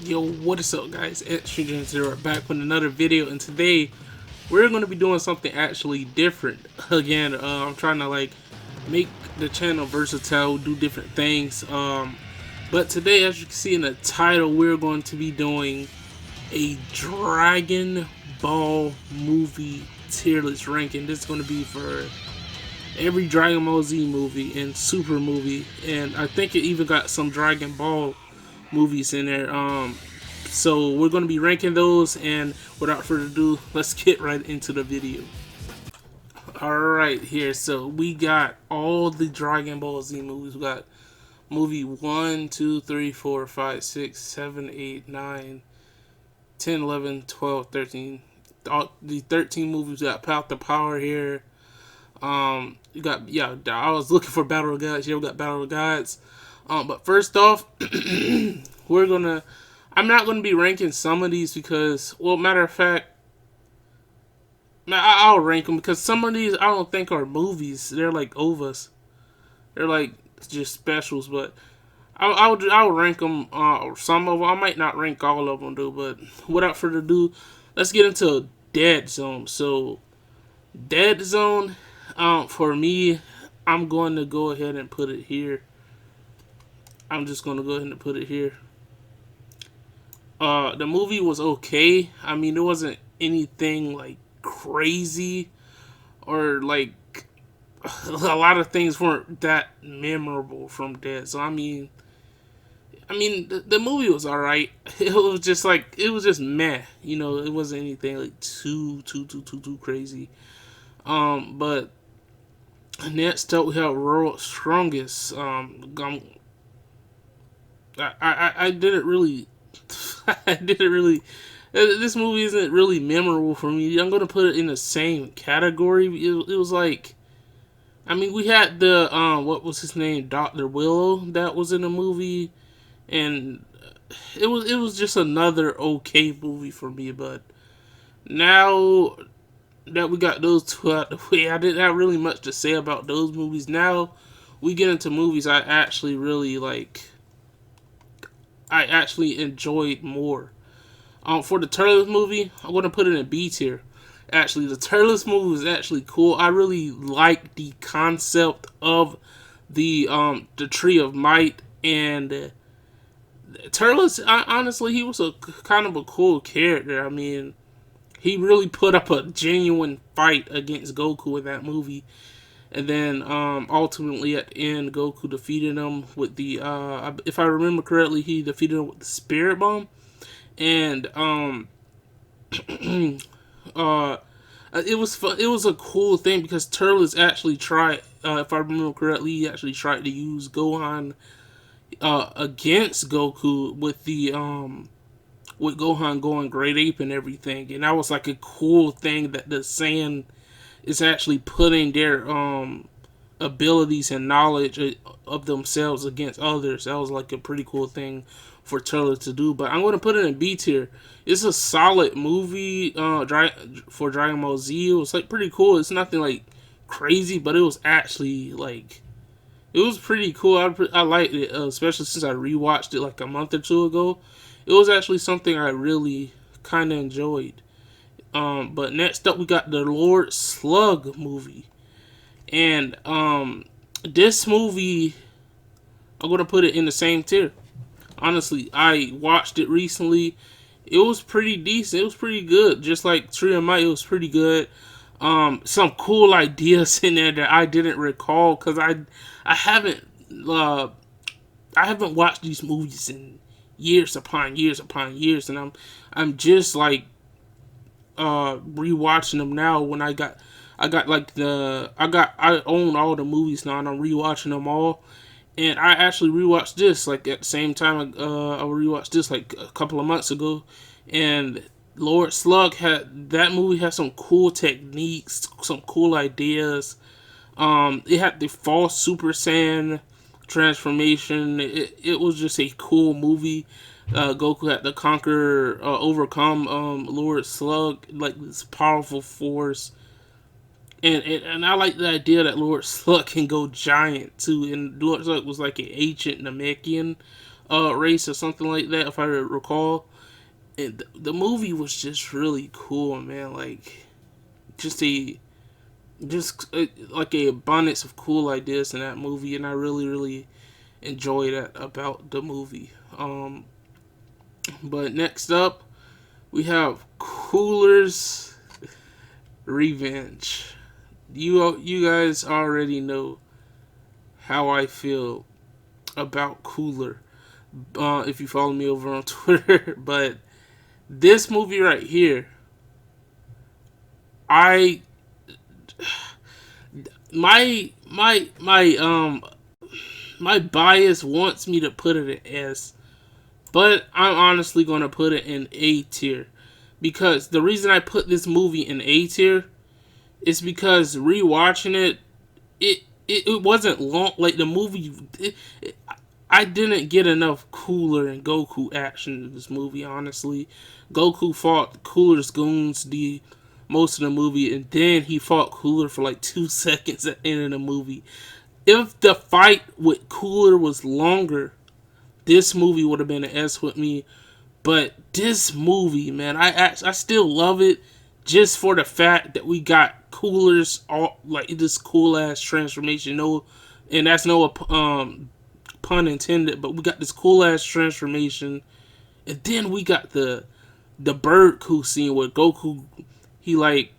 Yo, what is up, guys? It's Stranger Zero back with another video, and today we're going to be doing something actually different. Again, I'm trying to make the channel versatile, do different things. But today, as you can see in the title, we're going to be doing a Dragon Ball movie tier list ranking. This is going to be for every Dragon Ball Z movie and Super movie, and I think it even got some Dragon Ball movies in there. So we're going to be ranking those, and without further ado, let's get right into the video. Alright, here, so we got all the Dragon Ball Z movies. We got movie 1, 2, 3, 4, 5, 6, 7, 8, 9, 10, 11, 12, 13. All the 13 movies. We got Path to Power here. You got, yeah, I was looking for Battle of Gods. Yeah, we got Battle of Gods. But first off, I'm not gonna be ranking some of these because, well, matter of fact, I'll rank them because some of these I don't think are movies. They're like OVAs. They're like just specials. But I'll rank them. Some of them. I might not rank all of them though. But without further ado, let's get into Dead Zone. So Dead Zone, for me, I'm going to go ahead and put it here. I'm just going to go ahead and put it here. The movie was okay. I mean, it wasn't anything like crazy or like a lot of things weren't that memorable from Dead. So the movie was all right. It was just meh. You know, it wasn't anything like too crazy. But next up we have World's Strongest. I didn't really. I didn't really. This movie isn't really memorable for me. I'm gonna put it in the same category. It was like, I mean, we had the what was his name, Dr. Willow, that was in the movie, and it was just another okay movie for me. But now that we got those two out the way, I didn't have really much to say about those movies. Now we get into movies I actually really like. I actually enjoyed more. For the Turtles movie, I'm going to put it in B tier. Actually, the Turtles movie was actually cool. I really like the concept of the Tree of Might, and Turtles. Honestly, he was a kind of a cool character. I mean, he really put up a genuine fight against Goku in that movie. And then ultimately at the end, Goku defeated him with the, if I remember correctly, he defeated him with the Spirit Bomb. And it was fun. It was a cool thing because Turles actually tried, if I remember correctly, he actually tried to use Gohan against Goku with the with Gohan going Great Ape and everything. And that was like a cool thing that the Saiyan is actually putting their abilities and knowledge of themselves against others. That was like a pretty cool thing for Turles to do. But I'm going to put it in B tier. It's a solid movie for Dragon Ball Z. It was like pretty cool. It's nothing like crazy, but it was actually like, it was pretty cool. I liked it, especially since I rewatched it like a month or two ago. It was actually something I really kind of enjoyed. But next up we got the Lord Slug movie. And this movie, I'm gonna put it in the same tier. Honestly, I watched it recently. It was pretty decent. It was pretty good. Just like Tree of Might, it was pretty good. Some cool ideas in there that I didn't recall because I haven't I haven't watched these movies in years upon years upon years, and I'm just like rewatching them now. When I own all the movies now, and I'm rewatching them all. And I actually rewatched this like at the same time. I rewatched this like a couple of months ago, and Lord Slug that movie had some cool techniques, some cool ideas. It had the false Super Saiyan transformation. It was just a cool movie. Goku had to overcome Lord Slug, like this powerful force. And I like the idea that Lord Slug can go giant too. And Lord Slug was like an ancient Namekian race or something like that, if I recall. And the movie was just really cool, man. Like just like a abundance of cool ideas in that movie, and I really really enjoy that about the movie. But next up, we have Cooler's Revenge. You guys already know how I feel about Cooler. If you follow me over on Twitter, but this movie right here, I my my bias wants me to put it in S, but I'm honestly gonna put it in A tier because the reason I put this movie in A tier is because rewatching it wasn't long. Like the movie, I didn't get enough Cooler and Goku action in this movie. Honestly, Goku fought Cooler's goons the most of the movie, and then he fought Cooler for like 2 seconds at the end of the movie. If the fight with Cooler was longer, this movie would have been an S with me. But this movie, man, I still love it just for the fact that we got Cooler's all like this cool ass transformation. No, and that's no pun intended, but we got this cool ass transformation, and then we got the bird coup scene where Goku he like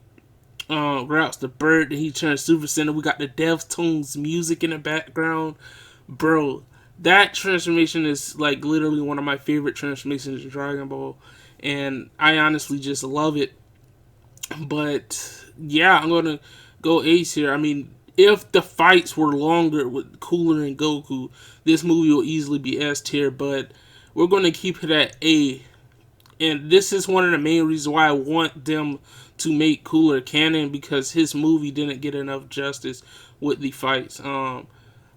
routes the bird and he turns Super Saiyan. We got the Deftones music in the background, bro. That transformation is like literally one of my favorite transformations in Dragon Ball, and I honestly just love it. But yeah, I'm gonna go Ace here. I mean, if the fights were longer with Cooler and Goku, this movie will easily be S tier. But we're gonna keep it at A, and this is one of the main reasons why I want them to make Cooler canon because his movie didn't get enough justice with the fights.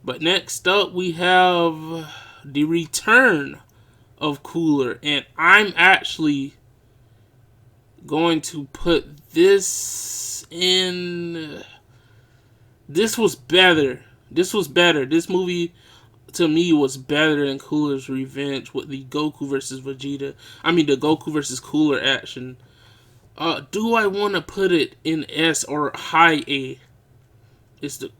But next up we have the return of Cooler, and I'm actually going to put this in. This was better. This movie to me was better than Cooler's Revenge with the Goku versus Vegeta. I mean the Goku versus Cooler action. Do I want to put it in S or high A? It's the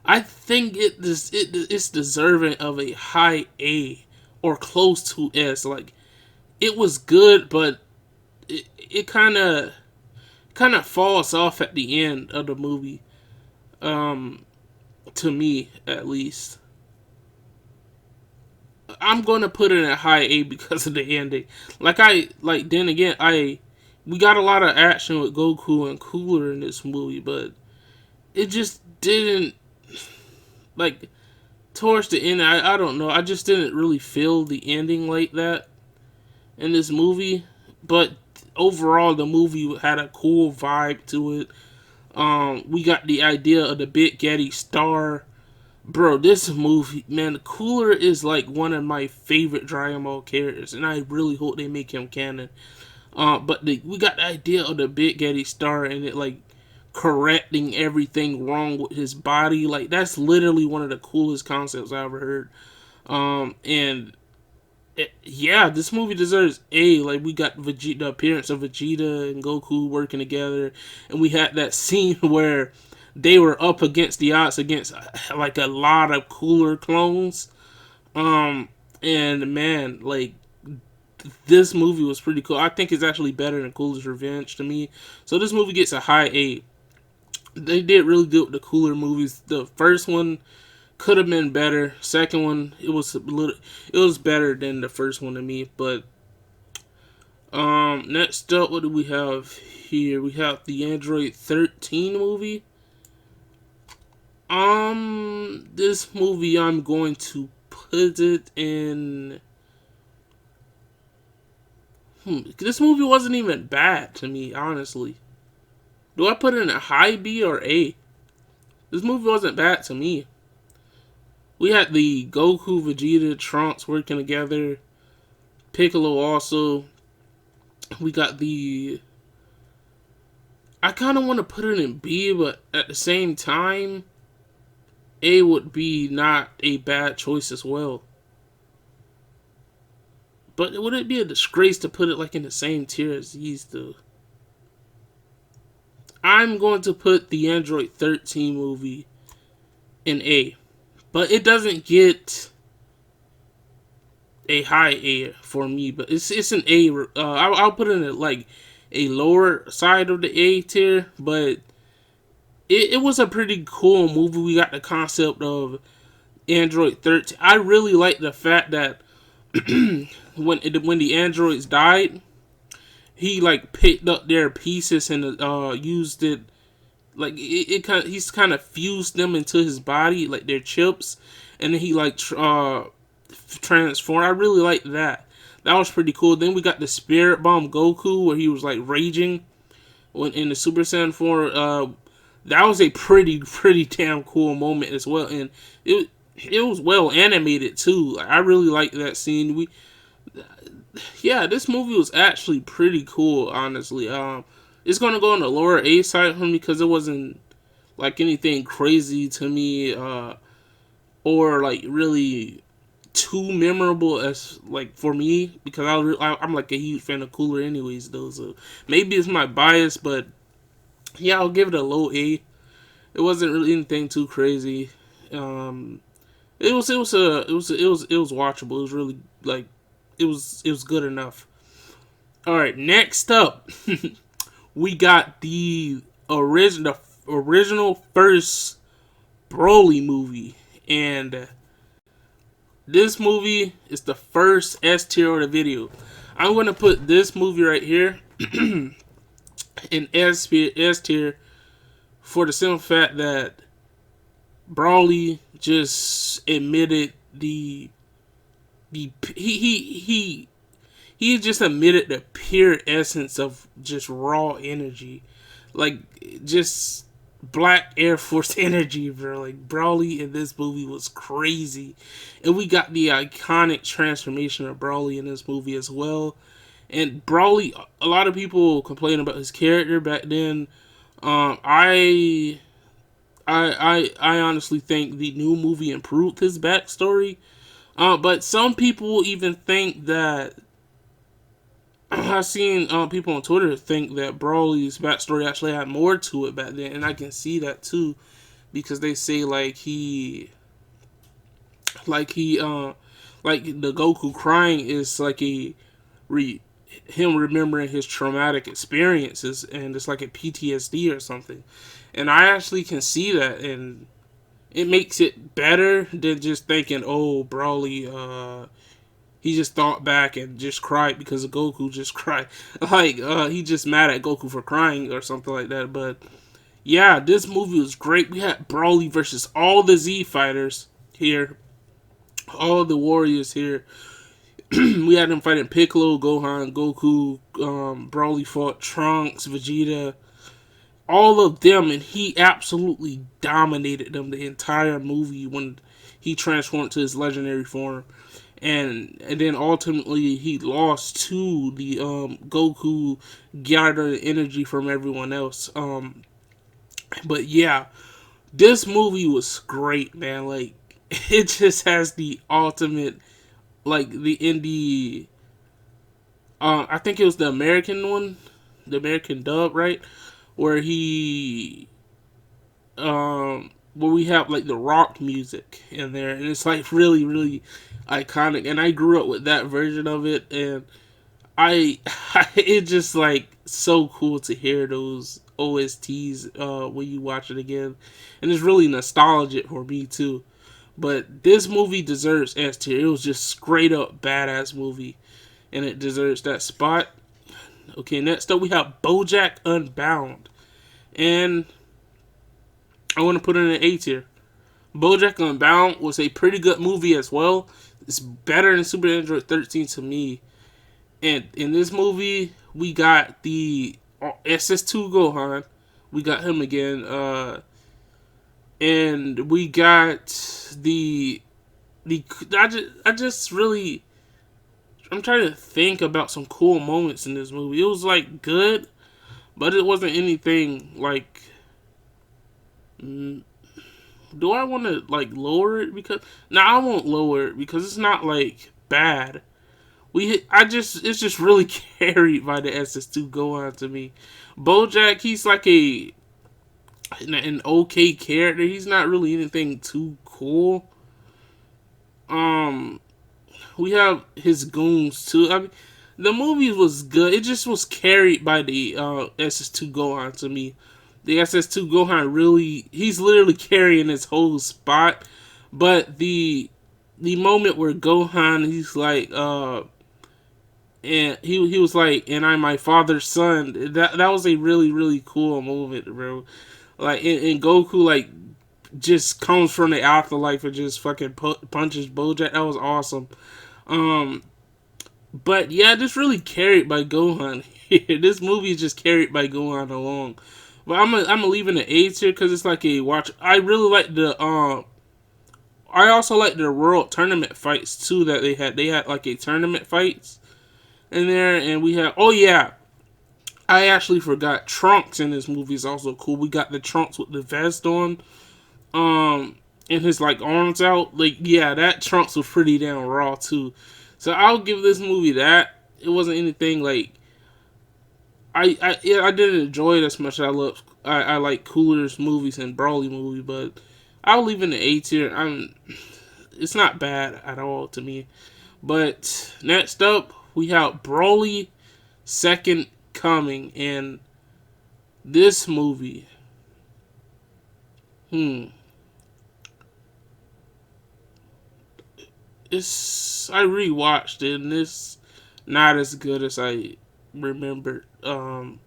I think it's deserving of a high A or close to S. Like it was good, but it kind of falls off at the end of the movie. To me, at least, I'm gonna put it at high A because of the ending. Then again, we got a lot of action with Goku and Cooler in this movie, but it just didn't like towards the end. I don't know. I just didn't really feel the ending like that in this movie, but overall the movie had a cool vibe to it. We got the idea of the Big Daddy Star. Bro, this movie, man, Cooler is like one of my favorite Dragon Ball characters, and I really hope they make him canon. But we got the idea of the Big Daddy Star and it like correcting everything wrong with his body. Like that's literally one of the coolest concepts I ever heard. And yeah, this movie deserves A. Like we got Vegeta, the appearance of Vegeta and Goku working together, and we had that scene where they were up against the odds against like a lot of Cooler clones. And man, like this movie was pretty cool. I think it's actually better than Cooler's Revenge to me. So this movie gets a high A. They did really good with the Cooler movies. The first one could have been better. Second one, it was better than the first one to me. But next up, what do we have here? We have the Android 13 movie. This movie I'm going to put it in. This movie wasn't even bad to me, honestly. Do I put it in a high B or A? This movie wasn't bad to me. We had the Goku, Vegeta, Trunks working together. Piccolo also. We got the. I kind of want to put it in B, but at the same time, A would be not a bad choice as well. But would it be a disgrace to put it like in the same tier as these two? I'm going to put the Android 13 movie in A, but it doesn't get a high A for me. But it's an A. I'll put it in like a lower side of the A tier, but it was a pretty cool movie. We got the concept of Android 13. I really like the fact that when the androids died, he like picked up their pieces and used it like it kind of, he's kind of fused them into his body like their chips, and then he like transformed. I really like that. That was pretty cool. Then we got the Spirit Bomb Goku where he was like raging when in the Super Saiyan form. That was a pretty damn cool moment as well, and it was well animated too. Like, I really liked that scene. Yeah, this movie was actually pretty cool, honestly. It's gonna go on the lower A side for me because it wasn't like anything crazy to me, or like really too memorable as like for me because I'm like a huge fan of Cooler anyways though. So maybe it's my bias, but yeah, I'll give it a low A. It wasn't really anything too crazy. It was watchable. It was really like it was good enough. All right, next up, we got the original first Broly movie, and this movie is the first S tier of the video. I'm gonna put this movie right here in S tier for the simple fact that Broly just admitted he just admitted the pure essence of just raw energy, like just Black Air Force energy, bro. Like Broly in this movie was crazy, and we got the iconic transformation of Broly in this movie as well. And Broly, a lot of people complain about his character back then. I honestly think the new movie improved his backstory. But some people even think that I've seen people on Twitter think that Broly's backstory actually had more to it back then, and I can see that too, because they say like the Goku crying is like him remembering his traumatic experiences, and it's like a PTSD or something, and I actually can see that, and it makes it better than just thinking, oh, Broly, he just thought back and just cried because of Goku just cried. Like, he just mad at Goku for crying or something like that. But, yeah, this movie was great. We had Broly versus all the Z fighters here. All the warriors here. We had him fighting Piccolo, Gohan, Goku. Broly fought Trunks, Vegeta. All of them, and he absolutely dominated them the entire movie when he transformed to his legendary form. And then ultimately he lost to the Goku gathered energy from everyone else. But yeah, this movie was great, man. Like it just has the ultimate, like the indie. I think it was the American one, the American dub, right? Where where we have like the rock music in there, and it's like really iconic. And I grew up with that version of it, and I it's just like so cool to hear those OSTs when you watch it again, and it's really nostalgic for me too. But this movie deserves S tier. It was just straight up badass movie, and it deserves that spot. Okay, next up we have BoJack Unbound, and I want to put it in an A tier. BoJack Unbound was a pretty good movie as well. It's better than Super Android 13 to me. And in this movie, we got the SS2 Gohan. We got him again. And we got I just really, I'm trying to think about some cool moments in this movie. It was like good, but it wasn't anything like. Do I want to like lower it? Because I won't lower it because it's not like bad, it's just really carried by the SS2 Gohan to me. Bojack, he's like an okay character. He's not really anything too cool. Um, we have his goons too. I mean, the movie was good. It just was carried by the SS2 Gohan to me. The SS2 Gohan he's literally carrying his whole spot. But the moment where Gohan, he's like, and he was like, and I'm my father's son. That was a really really cool moment, bro. Like, and Goku like just comes from the afterlife and just fucking punches Bojack. That was awesome. Um, but yeah, just really carried by Gohan. This movie is just carried by Gohan alone. But I'm gonna leave in the A tier because it's like a watch. I really like the I also like the world tournament fights too that they had. They had like a tournament fights in there, and we had. Oh yeah, I actually forgot Trunks in this movie is also cool. We got the Trunks with the vest on, and his like arms out. Like yeah, that Trunks was pretty damn raw too. So I'll give this movie that. It wasn't anything like I didn't enjoy it as much as I like Cooler's movies and Broly movie, but I'll leave it in the A tier. It's not bad at all to me. But next up we have Broly Second Coming, and this movie. It's I rewatched it and it's not as good as I remembered. I'm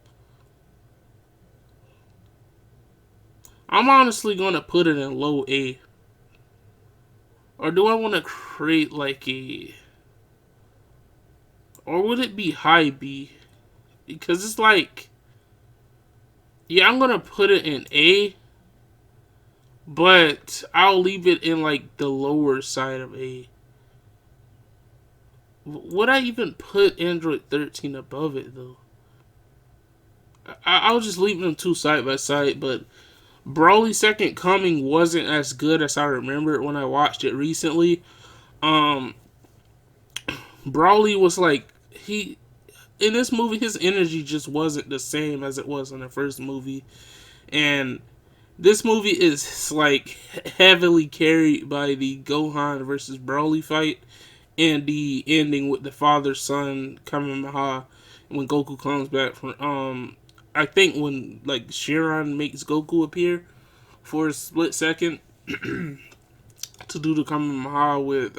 honestly gonna put it in low A. Or do I want to create like a, or would it be high B? Because it's like, yeah, I'm gonna put it in A, but I'll leave it in like the lower side of A. Would I even put Android 13 above it though? I'll just leave them two side by side, but Broly Second Coming wasn't as good as I remember when I watched it recently. Um, Broly was like, he in this movie his energy just wasn't the same as it was in the first movie, and this movie is like heavily carried by the Gohan versus Broly fight and the ending with the father son Kamehameha when Goku comes back from I think when like Shiran makes Goku appear for a split second to do the Kamehameha with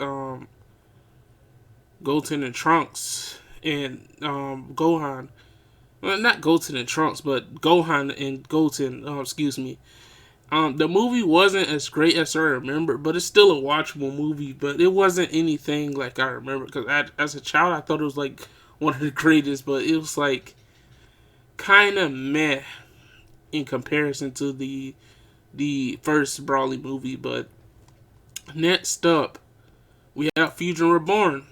Goten and Trunks and Gohan. Well, not Goten and Trunks, but Gohan and Goten. Excuse me. The movie wasn't as great as I remember, but it's still a watchable movie. But it wasn't anything like I remember because as a child, I thought it was like one of the greatest, but it was like kind of meh in comparison to the first Broly movie. But next up, we have Fusion Reborn.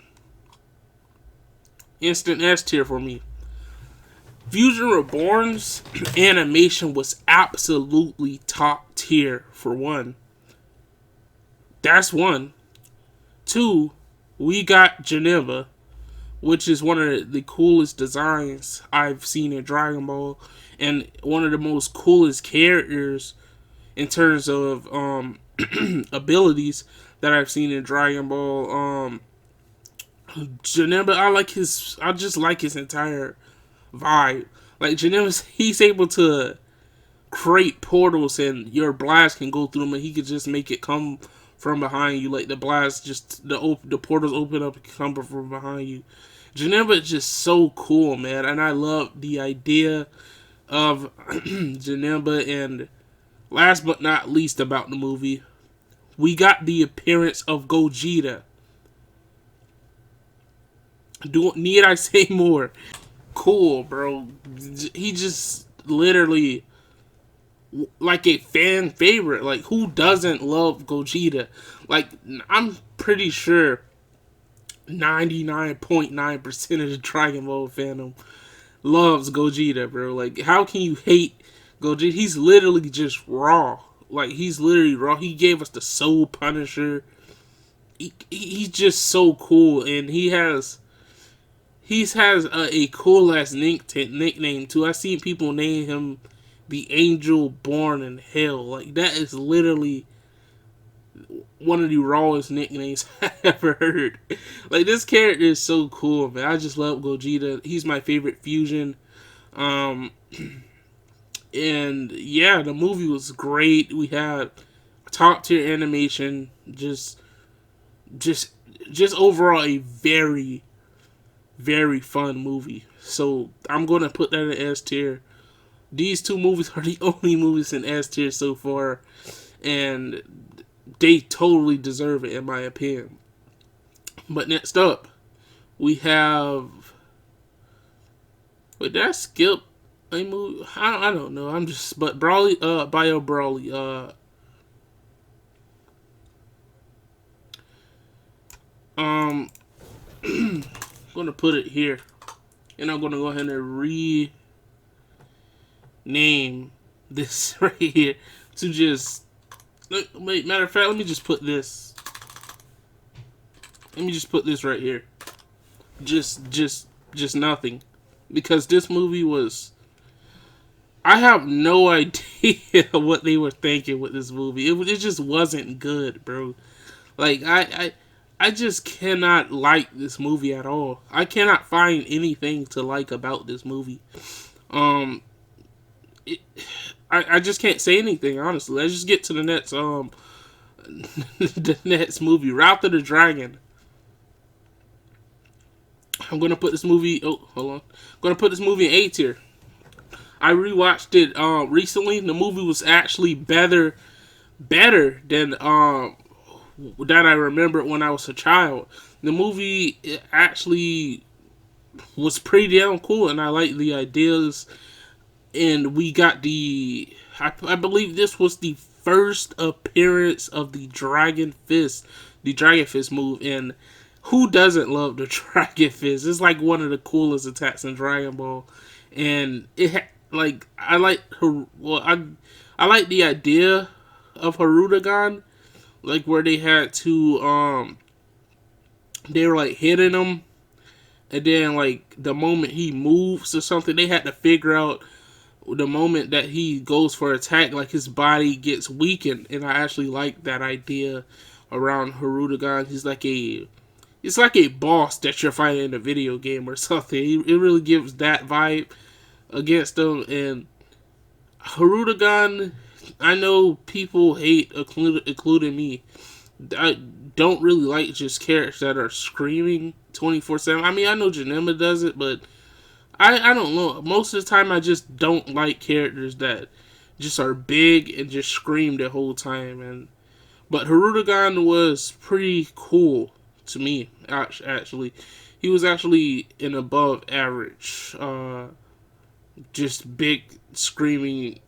Instant S tier for me. Fusion Reborn's animation was absolutely top tier for one. That's one. Two, we got Janemba, which is one of the coolest designs I've seen in Dragon Ball, and one of the most coolest characters in terms of abilities that I've seen in Dragon Ball. Janemba, I just like his entire vibe. Like Janemba, he's able to create portals and your blast can go through them and he could just make it come from behind you. Like the blast, just the portals open up and come from behind you. Janemba is just so cool, man, and I love the idea of Janemba. And last but not least about the movie, we got the appearance of Gogeta. Need I say more? Cool, bro. He just literally like a fan favorite. Like, who doesn't love Gogeta? Like, I'm pretty sure 99.9% of the Dragon Ball fandom loves Gogeta, bro. Like, how can you hate Gogeta? He's literally just raw. Like, he's literally raw. He gave us the Soul Punisher. He's just so cool, and he has He's has a cool ass nickname too. I seen people name him the Angel Born in Hell. Like that is literally one of the rawest nicknames I ever heard. Like this character is so cool, man. I just love Gogeta. He's my favorite fusion. Um, and yeah, the movie was great. We had top tier animation. Just, just overall a very, very fun movie. So I'm gonna put that in S tier. These two movies are the only movies in S tier so far, and they totally deserve it in my opinion. But next up, we have. Wait, did I skip a movie? I don't know. I'm just but Brawly, Bio Brawly. I'm gonna put it here, and I'm gonna go ahead and rename this right here to just. Wait, matter of fact, let me just put this. Let me just put this right here. Just nothing, because this movie was. I have no idea what they were thinking with this movie. It just wasn't good, bro. Like I just cannot like this movie at all. I cannot find anything to like about this movie. Um, it, I just can't say anything honestly. Let's just get to the next the next movie, Route to the Dragon. I'm gonna put this movie. Oh, hold on. I'm gonna put this movie in A tier. I rewatched it recently. The movie was actually better than that I remember when I was a child. The movie actually was pretty damn cool, and I like the ideas. And we got I believe this was the first appearance of the Dragon Fist move. And who doesn't love the Dragon Fist? It's like one of the coolest attacks in Dragon Ball, and like I like her. Well, I like the idea of Harudagon, like where they had to they were like hitting him, and then like the moment he moves or something, they had to figure out the moment that he goes for attack, like his body gets weakened. And I actually like that idea around Harudagon. It's like a boss that you're fighting in a video game or something. It really gives that vibe against them. And Harudagon, I know people hate, including me. I don't really like just characters that are screaming 24/7. I mean, I know Janema does it, but I don't know. Most of the time, I just don't like characters that just are big and just scream the whole time. But Harudagon was pretty cool to me. Actually, he was actually an above average, just big screaming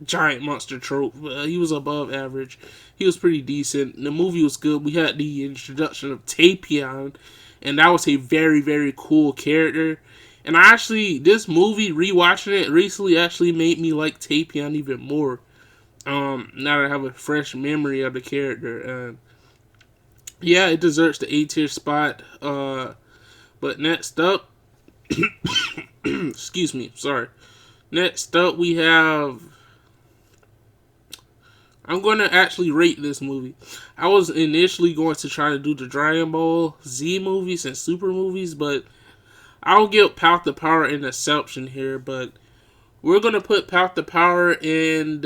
giant monster trope. He was above average. He was pretty decent. The movie was good. We had the introduction of Tapion, and that was a very, very cool character. And this movie, rewatching it recently, actually made me like Tapion even more. Now that I have a fresh memory of the character. And yeah, it deserves the A tier spot. But next up, excuse me, sorry. Next up, we have. I'm going to actually rate this movie. I was initially going to try to do the Dragon Ball Z movies and Super movies, but I'll give Path to Power an exception here. But we're going to put Path to Power in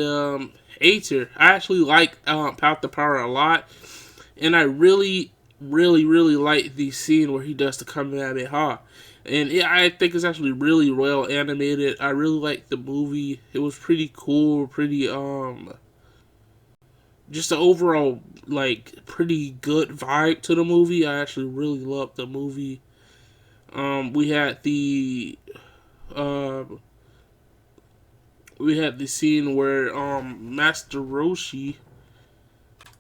A tier. I actually like Path to Power a lot, and I really, really, really like the scene where he does the Kamehameha. And I think it's actually really well animated. I really like the movie. It was pretty cool, pretty just the overall like pretty good vibe to the movie. I actually really loved the movie. We had the scene where Master Roshi,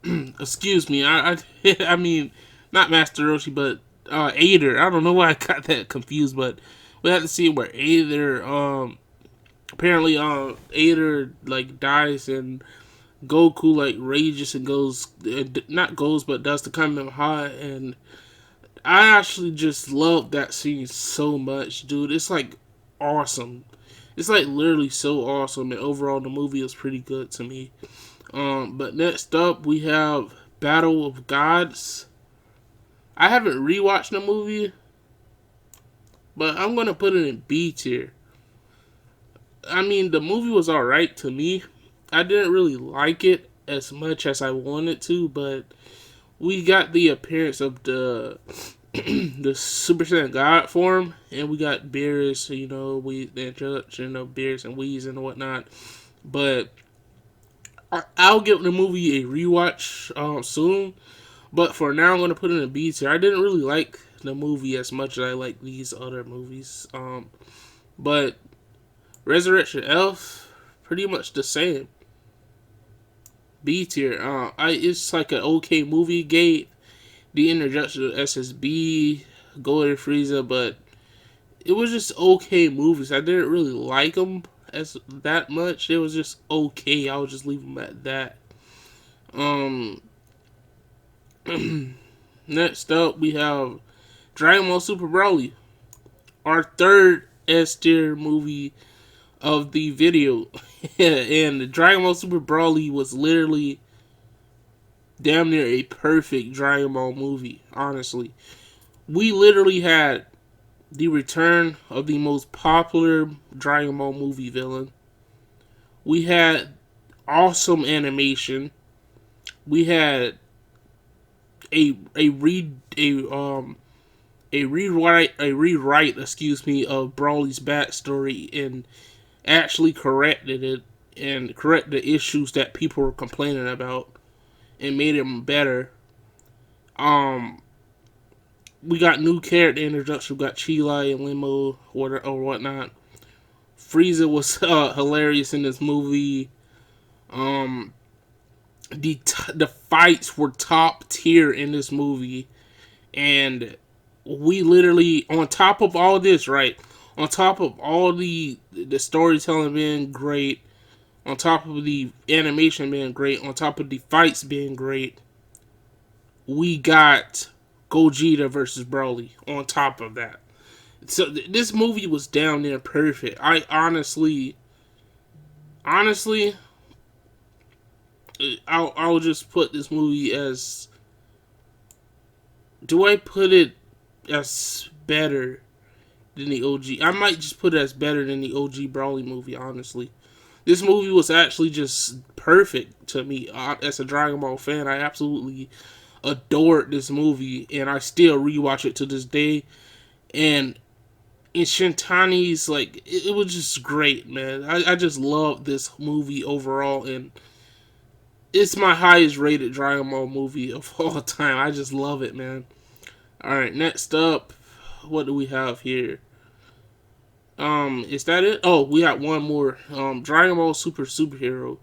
excuse me, I mean not Master Roshi, but Ader. I don't know why I got that confused, but we had the scene where Ader apparently Ader like dies, and Goku like rages and goes, not goes, but does the Kamehameha. And I actually just love that scene so much, dude. It's like awesome. It's like literally so awesome, and overall the movie is pretty good to me. But next up we have Battle of Gods. I haven't rewatched the movie, but I'm gonna put it in B tier. I mean, the movie was alright to me. I didn't really like it as much as I wanted to, but we got the appearance of the the Super Saiyan God form, and we got Beerus, we the introduction of Beerus and Whis and whatnot. But I'll give the movie a rewatch soon. But for now, I'm gonna put it in B tier. I didn't really like the movie as much as I like these other movies. But Resurrection F, pretty much the same. B tier. It's like an okay movie. Gave the introduction of SSB, Golden Frieza, but it was just okay movies. I didn't really like them as that much. It was just okay. I would just leave them at that. Next up, we have Dragon Ball Super Broly, our third S tier movie of the video. And Dragon Ball Super Broly was literally damn near a perfect Dragon Ball movie, honestly. We literally had the return of the most popular Dragon Ball movie villain. We had awesome animation. We had a rewrite, excuse me, of Broly's backstory, and actually corrected it and correct the issues that people were complaining about and made him better. We got new character introduction. We got Chilai and Limo or whatnot. Frieza was hilarious in this movie. The fights were top tier in this movie, and we literally, on top of all this, right? On top of all the storytelling being great, on top of the animation being great, on top of the fights being great, we got Gogeta versus Broly on top of that. So this movie was down there perfect. I honestly, I'll just put this movie as. Do I put it as better than the OG? I might just put it as better than the OG Broly movie, honestly. This movie was actually just perfect to me. As a Dragon Ball fan, I absolutely adored this movie, and I still rewatch it to this day. And in Shintani's, like, it was just great, man. I just love this movie overall, and it's my highest rated Dragon Ball movie of all time. I just love it, man. Alright, next up, what do we have here? Is that it? Oh, we got one more. Dragon Ball Superhero.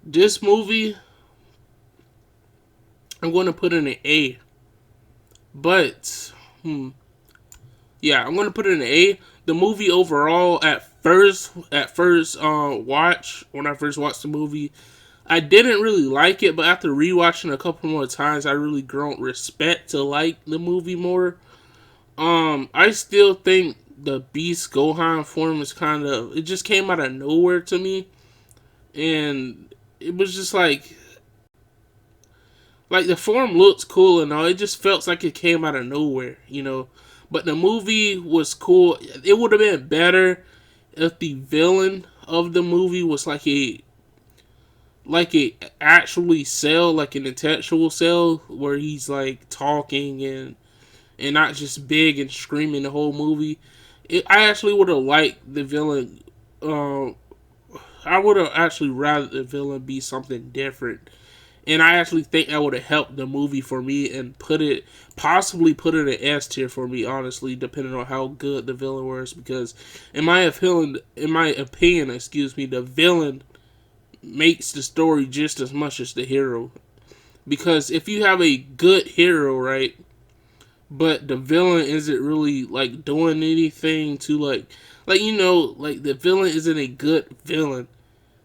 This movie, I'm going to put in an A. But, yeah, I'm going to put it in an A. The movie overall, at first watch, when I first watched the movie, I didn't really like it, but after rewatching a couple more times, I really grown respect to like the movie more. I still think the Beast Gohan form is it just came out of nowhere to me. And it was just like the form looks cool and all. It just felt like it came out of nowhere, But the movie was cool. It would have been better if the villain of the movie was like a actually Cell, like an intellectual Cell, where he's like talking and not just big and screaming the whole movie. I actually would have liked the villain. I would have actually rather the villain be something different, and I actually think that would have helped the movie for me and possibly put it in S tier for me. Honestly, depending on how good the villain was, because in my opinion, the villain makes the story just as much as the hero. Because if you have a good hero, right, but the villain isn't really like doing anything to like the villain isn't a good villain,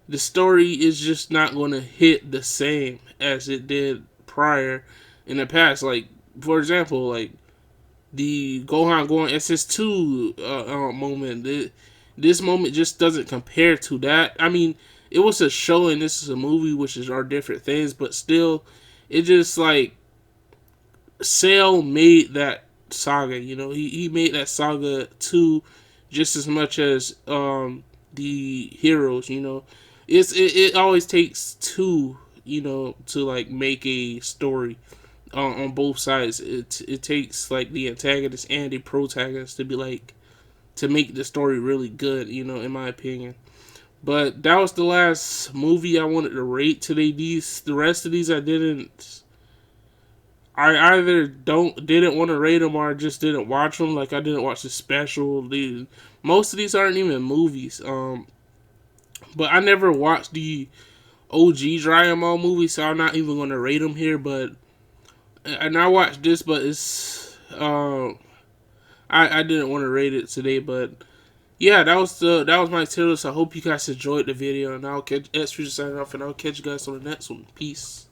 the story is just not going to hit the same as it did prior in the past. Like, for example, like the Gohan going SS2 moment. This moment just doesn't compare to that. I mean, it was a show and this is a movie, which are different things, but still, it just like Cell made that saga. You know, he made that saga too, just as much as the heroes. You know, it always takes two. You know, to like make a story on both sides. It takes like the antagonist and the protagonist to be like to make the story really good. You know, in my opinion. But that was the last movie I wanted to rate today. The rest of these I didn't. I either didn't want to rate them or I just didn't watch them. Like I didn't watch the special. Most of these aren't even movies. But I never watched the OG Dragon Ball movie, so I'm not even gonna rate them here. But and I watched this, but it's I didn't want to rate it today. But yeah, that was my tier list. I hope you guys enjoyed the video, and I'll catch signing off, and I'll catch you guys on the next one. Peace.